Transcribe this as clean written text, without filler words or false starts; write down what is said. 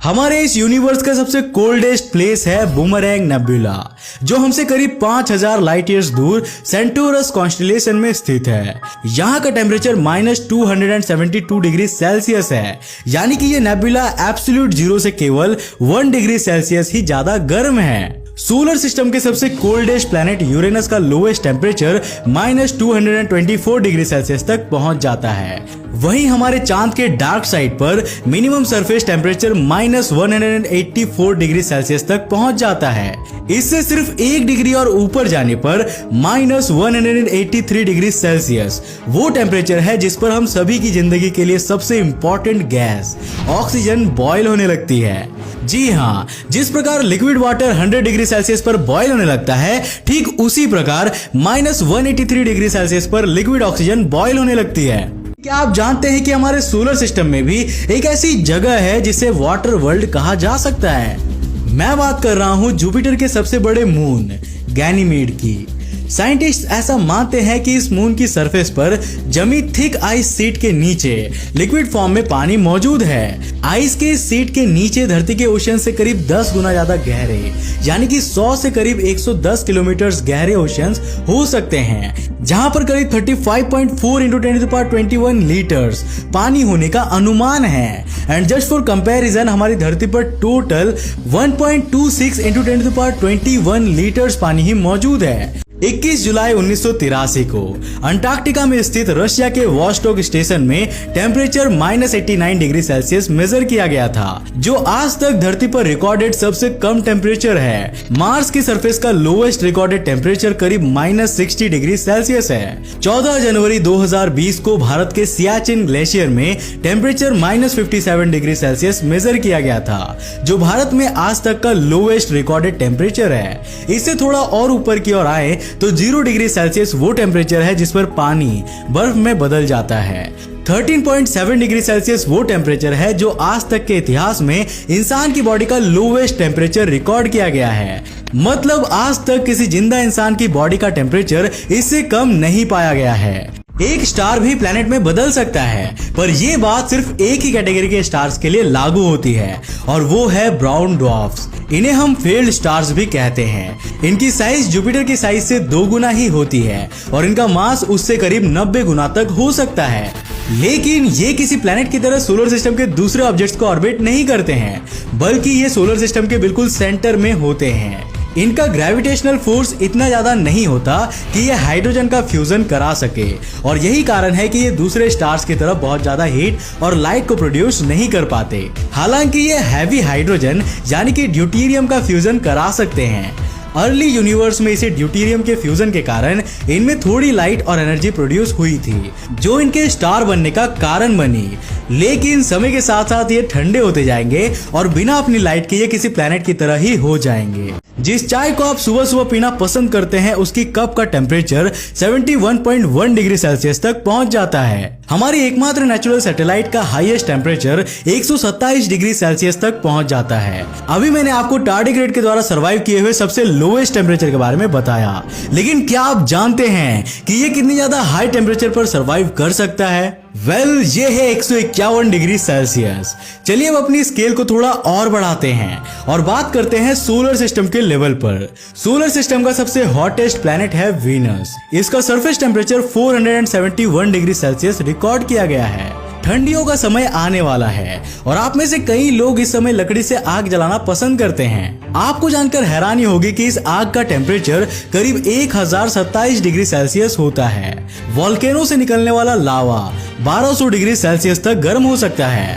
हमारे इस यूनिवर्स का सबसे कोल्डेस्ट प्लेस है बूमरैंग नेबुला, जो हमसे करीब 5000 लाइट ईयर्स दूर सेंटोरस कॉन्स्टेलेशन में स्थित है। यहाँ का टेम्परेचर -272 डिग्री सेल्सियस है, यानी कि ये नेबुला एब्सोल्यूट जीरो से केवल 1 डिग्री सेल्सियस ही ज्यादा गर्म है। सोलर सिस्टम के सबसे कोल्डेस्ट प्लैनेट यूरेनस का लोएस्ट टेम्परेचर -224 डिग्री सेल्सियस तक पहुंच जाता है। वहीं हमारे चांद के डार्क साइड पर minimum surface temperature -184 degree Celsius तक पहुंच जाता है। इससे सिर्फ 1 डिग्री और ऊपर जाने पर -183 डिग्री सेल्सियस वो टेम्परेचर है जिस पर हम सभी की जिंदगी के लिए सबसे इंपॉर्टेंट गैस ऑक्सीजन बॉयल होने लगती है। जी हाँ, जिस प्रकार लिक्विड वाटर 100 डिग्री सेल्सियस पर बॉयल होने लगता है, ठीक उसी प्रकार -183 डिग्री सेल्सियस पर लिक्विड ऑक्सीजन बॉयल होने लगती है। क्या आप जानते हैं कि हमारे सोलर सिस्टम में भी एक ऐसी जगह है जिसे वाटर वर्ल्ड कहा जा सकता है? मैं बात कर रहा हूँ जुपिटर के सबसे बड़े मून गैनीमेड की। साइंटिस्ट ऐसा मानते हैं कि इस मून की सरफेस पर जमी थिक आइस शीट के नीचे लिक्विड फॉर्म में पानी मौजूद है। आइस के शीट के नीचे धरती के ओशन से करीब 10 गुना ज्यादा गहरे, यानी कि 100 से करीब 110 किलोमीटर गहरे ओशंस हो सकते हैं, जहां पर करीब 35.4 × 10⁻21 लीटर्स पानी होने का अनुमान है। एंड जस्ट फॉर कंपैरिजन, हमारी धरती पर टोटल 1.26 × 10⁻21 लीटर्स पानी ही मौजूद है। 21 जुलाई 1983 को अंटार्कटिका में स्थित रशिया के वॉस्टॉक स्टेशन में टेम्परेचर -89 डिग्री सेल्सियस मेजर किया गया था, जो आज तक धरती पर रिकॉर्डेड सबसे कम टेम्परेचर है। मार्स की सरफेस का लोएस्ट रिकॉर्डेड टेम्परेचर करीब -60 डिग्री सेल्सियस है। 14 जनवरी 2020 को भारत के सियाचिन ग्लेशियर में टेम्परेचर -57 डिग्री सेल्सियस मेजर किया गया था, जो भारत में आज तक का लोएस्ट रिकॉर्डेड टेम्परेचर है। इससे थोड़ा और ऊपर की ओर आए तो 0 डिग्री सेल्सियस वो टेम्परेचर है जिस पर पानी बर्फ में बदल जाता है। 13.7 डिग्री सेल्सियस वो टेम्परेचर है जो आज तक के इतिहास में इंसान की बॉडी का लोएस्ट टेम्परेचर रिकॉर्ड किया गया है। मतलब आज तक किसी जिंदा इंसान की बॉडी का टेम्परेचर इससे कम नहीं पाया गया है। एक स्टार भी प्लेनेट में बदल सकता है, पर यह बात सिर्फ एक ही कैटेगरी के स्टार्स के लिए लागू होती है, और वो है ब्राउन ड्वार्फ्स। इन्हें हम फेल्ड स्टार्स भी कहते हैं। इनकी साइज जुपिटर की साइज से 2 गुना ही होती है और इनका मास उससे करीब 90 गुना तक हो सकता है। लेकिन ये किसी प्लेनेट की तरह सोलर सिस्टम के दूसरे ऑब्जेक्ट्स को ऑर्बिट नहीं करते हैं, बल्कि ये सोलर सिस्टम के बिल्कुल सेंटर में होते हैं। इनका ग्रेविटेशनल फोर्स इतना ज्यादा नहीं होता कि ये हाइड्रोजन का फ्यूजन करा सके, और यही कारण है कि ये दूसरे स्टार्स की तरफ बहुत ज्यादा हीट और लाइट को प्रोड्यूस नहीं कर पाते। हालांकि ये हैवी हाइड्रोजन यानी कि ड्यूटेरियम का फ्यूजन करा सकते हैं। अर्ली यूनिवर्स में इसे ड्यूटेरियम के फ्यूजन के कारण इनमें थोड़ी लाइट और एनर्जी प्रोड्यूस हुई थी, जो इनके स्टार बनने का कारण बनी। लेकिन समय के साथ साथ ये ठंडे होते जाएंगे और बिना अपनी लाइट के ये किसी प्लेनेट की तरह ही हो जाएंगे। जिस चाय को आप सुबह सुबह पीना पसंद करते हैं, उसकी कप का टेम्परेचर 71.1 डिग्री सेल्सियस तक पहुंच जाता है। हमारी एकमात्र नेचुरल सैटेलाइट का हाईएस्ट टेम्परेचर 127 डिग्री सेल्सियस तक पहुंच जाता है। अभी मैंने आपको टार्डिग्रेड के द्वारा सर्वाइव किए हुए सबसे लोएस्ट टेम्परेचर के बारे में बताया, लेकिन क्या आप जानते हैं कि ये कितनी ज्यादा हाई टेम्परेचर पर सर्वाइव कर सकता है? ये है 151 डिग्री सेल्सियस। चलिए अब अपनी स्केल को थोड़ा और बढ़ाते हैं और बात करते हैं सोलर सिस्टम के लेवल पर। सोलर सिस्टम का सबसे हॉटेस्ट प्लैनेट है वीनस। इसका surface temperature 471 degree Celsius record किया गया है। ठंडियों का समय आने वाला है और आप में से कई लोग इस समय लकड़ी से आग जलाना पसंद करते हैं। आपको जानकर हैरानी होगी कि इस आग का टेम्परेचर करीब 1027 डिग्री सेल्सियस होता है। वोल्केनो से निकलने वाला लावा 1200 डिग्री सेल्सियस तक गर्म हो सकता है।